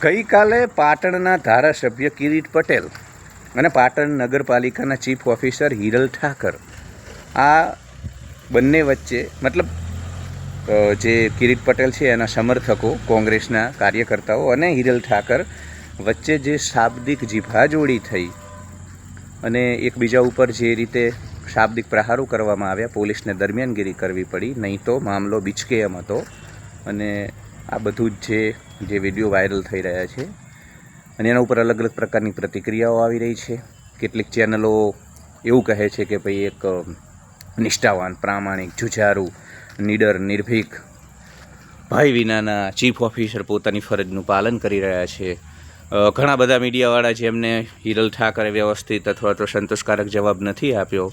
ગઈકાલે પાટણના ધારાસભ્ય કિરીટ પટેલ અને પાટણ નગરપાલિકાના ચીફ ઓફિસર હિરલ ઠાકર આ બંને વચ્ચે મતલબ જે કિરીટ પટેલ છે એના સમર્થકો, કોંગ્રેસના કાર્યકર્તાઓ અને હિરલ ઠાકર વચ્ચે જે શાબ્દિક જીભાજોડી થઈ અને એકબીજા ઉપર જે રીતે શાબ્દિક પ્રહારો કરવામાં આવ્યા, પોલીસને દરમિયાનગીરી કરવી પડી, નહીં તો મામલો બીચકે એમ હતો. અને આ બધું જ જે વિડીયો વાયરલ થઈ રહ્યા છે અને એના ઉપર અલગ અલગ પ્રકારની પ્રતિક્રિયાઓ આવી રહી છે. કેટલીક ચેનલો એવું કહે છે કે ભાઈ એક નિષ્ઠાવાન, પ્રામાણિક, જુઝારૂ, નીડર, નિર્ભીક, ભાઈ વિનાના ચીફ ઓફિસર પોતાની ફરજનું પાલન કરી રહ્યા છે. ઘણા બધા મીડિયાવાળા જેમને હિરલ ઠાકરે વ્યવસ્થિત અથવા તો સંતોષકારક જવાબ નથી આપ્યો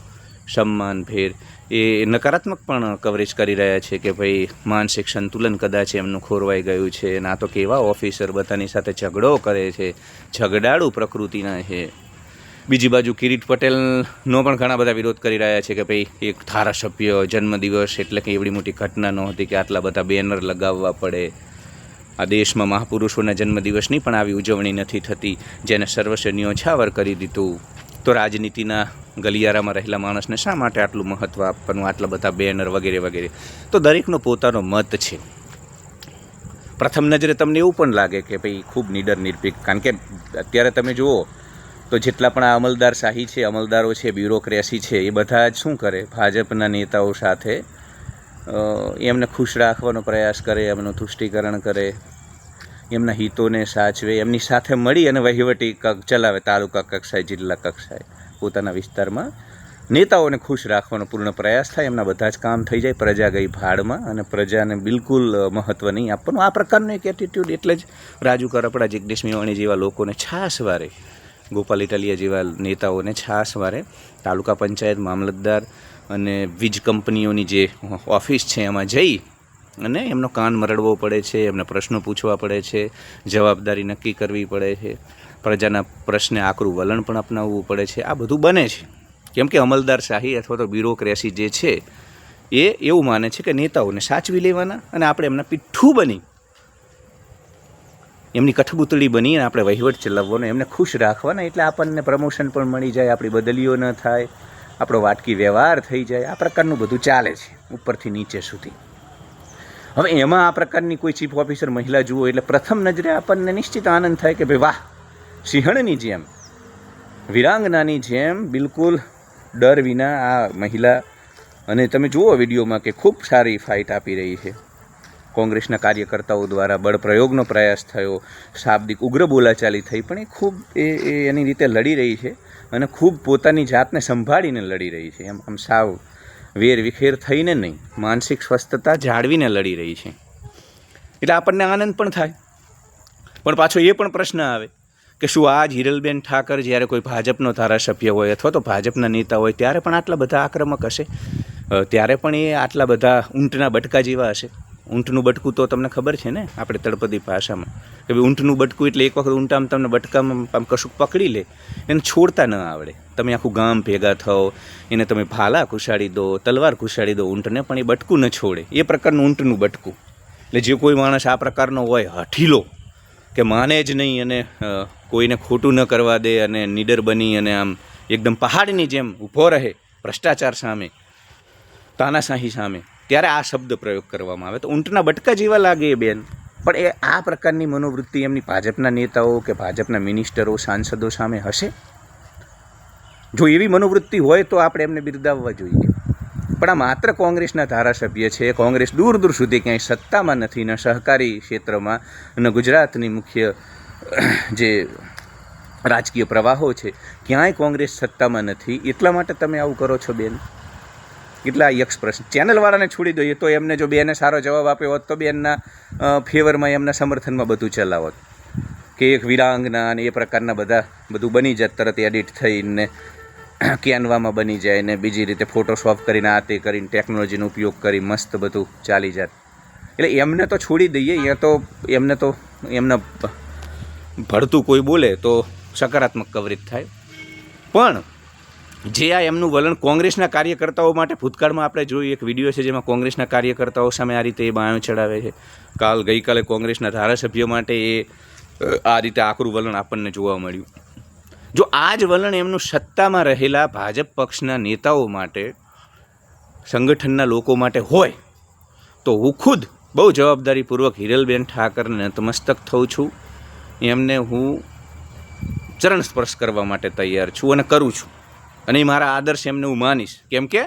સન્માનભેર, એ નકારાત્મક પણ કવરેજ કરી રહ્યા છે કે ભાઈ માનસિક સંતુલન કદાચ એમનું ખોરવાઈ ગયું છે. ના તો કેવા ઓફિસર બધાની સાથે ઝઘડો કરે છે, ઝઘડાળુ પ્રકૃતિના છે. બીજી બાજુ કિરીટ પટેલનો પણ ઘણા બધા વિરોધ કરી રહ્યા છે કે ભાઈ એક ધારાસભ્ય જન્મદિવસ એટલે કે એવડી મોટી ઘટના નહોતી કે આટલા બધા બેનર લગાવવા પડે. આ દેશમાં મહાપુરુષોના જન્મદિવસની પણ આવી ઉજવણી નથી થતી, જેને સર્વસ્વ ન્યોછાવર કરી દીધું. તો રાજનીતિના ગલિયારામાં રહેલા માણસને શા માટે આટલું મહત્ત્વ આપવાનું, આટલા બધા બેનર વગેરે વગેરે. તો દરેકનો પોતાનો મત છે. પ્રથમ નજરે તમને એવું પણ લાગે કે ભાઈ ખૂબ નીડર, નિર્ભીક, કારણ કે અત્યારે તમે જુઓ તો જેટલા પણ આ અમલદારશાહી છે, અમલદારો છે, બ્યુરોક્રેસી છે, એ બધા જ શું કરે, ભાજપના નેતાઓ સાથે એમને ખુશ રાખવાનો પ્રયાસ કરે, એમનું તુષ્ટિકરણ કરે, એમના હિતોને સાચવે, એમની સાથે મળી અને વહીવટી ચલાવે. તાલુકા કક્ષાએ, જિલ્લા કક્ષાએ, પોતાના વિસ્તારમાં નેતાઓને ખુશ રાખવાનો પૂર્ણ પ્રયાસ થાય. એમના બધા જ કામ થઈ જાય, પ્રજા ગઈ ભાડમાં અને પ્રજાને બિલકુલ મહત્ત્વ નહીં આપવાનું. આ પ્રકારનું એક એટીટ્યૂડ એટલે જ રાજુ કરપડા, જગદીશ મેવાણી જેવા લોકોને છાસવારે, ગોપાલ ઇટાલિયા જેવા નેતાઓને છાસવારે તાલુકા પંચાયત, મામલતદાર અને વીજ કંપનીઓની જે ઓફિસ છે એમાં જઈ અને એમનો કાન મરડવો પડે છે, એમને પ્રશ્નો પૂછવા પડે છે, જવાબદારી નક્કી કરવી પડે છે, પ્રજાના પ્રશ્ને આકરું વલણ પણ અપનાવવું પડે છે. આ બધું બને છે કેમ કે અમલદારશાહી અથવા તો બ્યુરોક્રેસી જે છે એ એવું માને છે કે નેતાઓને સાચવી લેવાના અને આપણે એમના પીઠું બની, એમની કઠબૂતળી બની અને આપણે વહીવટ ચલાવવાનો, એમને ખુશ રાખવાના. એટલે આપણને પ્રમોશન પણ મળી જાય, આપણી બદલીઓ ન થાય, આપણો વાટકી વ્યવહાર થઈ જાય. આ પ્રકારનું બધું ચાલે છે ઉપરથી નીચે સુધી. હવે એમાં આ પ્રકારની કોઈ ચીફ ઓફિસર મહિલા જુઓ એટલે પ્રથમ નજરે આપણને નિશ્ચિત આનંદ થાય કે ભાઈ વાહ, સિંહણની જેમ, વિરાંગનાની જેમ બિલકુલ ડર વિના આ મહિલા, અને તમે જુઓ વિડીયોમાં કે ખૂબ સારી ફાઇટ આપી રહી છે. કોંગ્રેસના કાર્યકર્તાઓ દ્વારા બળપ્રયોગનો પ્રયાસ થયો, શાબ્દિક ઉગ્ર બોલાચાલી થઈ, પણ એ ખૂબ એની રીતે લડી રહી છે અને ખૂબ પોતાની જાતને સંભાળીને લડી રહી છે. આમ સાવ વેર વિખેર થઈને નહીં, માનસિક સ્વસ્થતા જાળવીને લડી રહી છે. એટલે આપણને આનંદ પણ થાય. પણ પાછો એ પણ પ્રશ્ન આવે કે શું આજ હિરલબેન ઠાકર જ્યારે કોઈ ભાજપનો ધારાસભ્ય હોય અથવા તો ભાજપના નેતા હોય ત્યારે પણ આટલા બધા આક્રમક હશે? ત્યારે પણ એ આટલા બધા ઊંટના બટકા જેવા હશે? ઊંટનું બટકું તો તમને ખબર છે ને, આપણે તળપદી ભાષામાં કે ભાઈ ઊંટનું બટકું એટલે એક વખત ઊંટામાં તમને બટકામાં આમ કશુંક પકડી લે, એને છોડતા ન આવડે. તમે આખું ગામ ભેગા થાઓ, એને તમે ભાલા ઘુસાડી દો, તલવાર ઘુસાડી દો ઊંટને, પણ એ બટકું ન છોડે. એ પ્રકારનું ઊંટનું બટકું. એટલે જે કોઈ માણસ આ પ્રકારનો હોય, હઠીલો, કે માને જ નહીં અને કોઈને ખોટું ન કરવા દે અને નીડર બની અને આમ એકદમ પહાડની જેમ ઊભો રહે ભ્રષ્ટાચાર સામે, તાનાશાહી સામે, ત્યારે આ શબ્દ પ્રયોગ કરવામાં આવે તો ઊંટના બટકા જેવા લાગે એ બેન. પણ એ આ પ્રકારની મનોવૃત્તિ એમની ભાજપના નેતાઓ કે ભાજપના મિનિસ્ટરો, સાંસદો સામે હશે? જો એવી મનોવૃત્તિ હોય તો આપણે એમને બિરદાવવા જોઈએ. પણ આ માત્ર કોંગ્રેસના ધારાસભ્ય છે. કોંગ્રેસ દૂર દૂર સુધી ક્યાંય સત્તામાં નથી, ન સહકારી ક્ષેત્રમાં, ન ગુજરાતની મુખ્ય જે રાજકીય પ્રવાહો છે ક્યાંય કોંગ્રેસ સત્તામાં નથી. એટલા માટે તમે આવું કરો છો બેન. એટલા યક્ષ પ્રશ્ન ચેનલવાળાને છોડી દઈએ તો એમને જો બેને સારો જવાબ આપ્યો હોત તો બેનના ફેવરમાં, એમના સમર્થનમાં બધું ચલાવત કે એક વિરાંગના અને એ પ્રકારના બધું બની જાત, તરત એડિટ થઈને કેનવામાં બની જાય ને બીજી રીતે ફોટોશોપ કરીને આ તે કરીને ટેકનોલોજીનો ઉપયોગ કરી મસ્ત બધું ચાલી જાત. એટલે એમને તો છોડી દઈએ. એમને તો એમના ભળતું કોઈ બોલે તો સકારાત્મક કવરેજ થાય. પણ જે આ એમનું વલણ કોંગ્રેસના કાર્યકર્તાઓ માટે ભૂતકાળમાં આપણે જોયું, એક વિડીયો છે જેમાં કોંગ્રેસના કાર્યકર્તાઓ સામે આ રીતે એ બાયો ચડાવે છે. ગઈકાલે કોંગ્રેસના ધારાસભ્યો માટે એ આ રીતે આકરું વલણ આપણને જોવા મળ્યું. જો આ જ વલણ એમનું સત્તામાં રહેલા ભાજપ પક્ષના નેતાઓ માટે, સંગઠનના લોકો માટે હોય તો હું ખુદ બહુ જવાબદારીપૂર્વક હિરલબેન ઠાકરને નતમસ્તક થઉં છું. એમને હું ચરણ સ્પર્શ કરવા માટે તૈયાર છું અને કરું છું. અને મારા આદર્શ એમને હું માનીશ. કેમ કે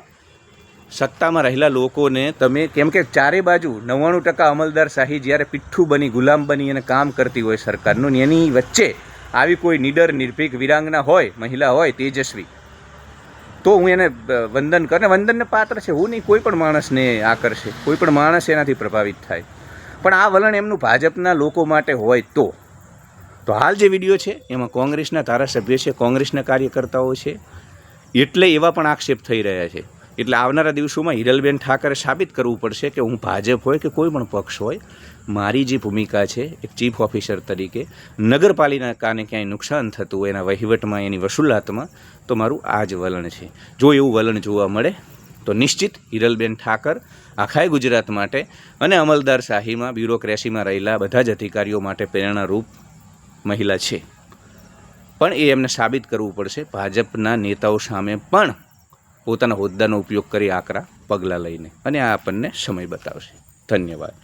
સત્તામાં રહેલા લોકોને તમે, કેમ કે ચારે બાજુ 99% અમલદારશાહી જ્યારે પીઠ્ઠું બની, ગુલામ બની અને કામ કરતી હોય સરકારનું, એની વચ્ચે આવી કોઈ નિડર નિર્ભીક વિરાંગના હોય, મહિલા હોય તેજસ્વી, તો હું એને વંદન કરે. વંદનને પાત્ર છે, હું નહીં, કોઈ પણ માણસને આકર્ષે, કોઈ પણ માણસ એનાથી પ્રભાવિત થાય. પણ આ વલણ એમનું ભાજપના લોકો માટે હોય તો હાલ જે વિડીયો છે એમાં કોંગ્રેસના ધારાસભ્ય છે, કોંગ્રેસના કાર્યકર્તાઓ છે, એટલે એવા પણ આક્ષેપ થઈ રહ્યા છે. એટલે આવનારા દિવસોમાં હિરલબેન ઠાકરે સાબિત કરવું પડશે કે હું ભાજપ હોય કે કોઈ પણ પક્ષ હોય, મારી જે ભૂમિકા છે એક ચીફ ઓફિસર તરીકે, નગરપાલિકાને ક્યાંય નુકસાન થતું હોય એના વહીવટમાં, એની વસૂલાતમાં, તો મારું આ જ વલણ છે. જો એવું વલણ જોવા મળે તો નિશ્ચિત હિરલબેન ઠાકર આખાય ગુજરાત માટે અને અમલદારશાહીમાં, બ્યુરોક્રેસીમાં રહેલા બધા જ અધિકારીઓ માટે પ્રેરણારૂપ મહિલા છે. પણ એ એમને સાબિત કરવું પડશે ભાજપના નેતાઓ સામે પણ પોતાના હોદ્દાનો ઉપયોગ કરી આકરા પગલાં લઈને, અને આ આપણને સમય બતાવશે. ધન્યવાદ.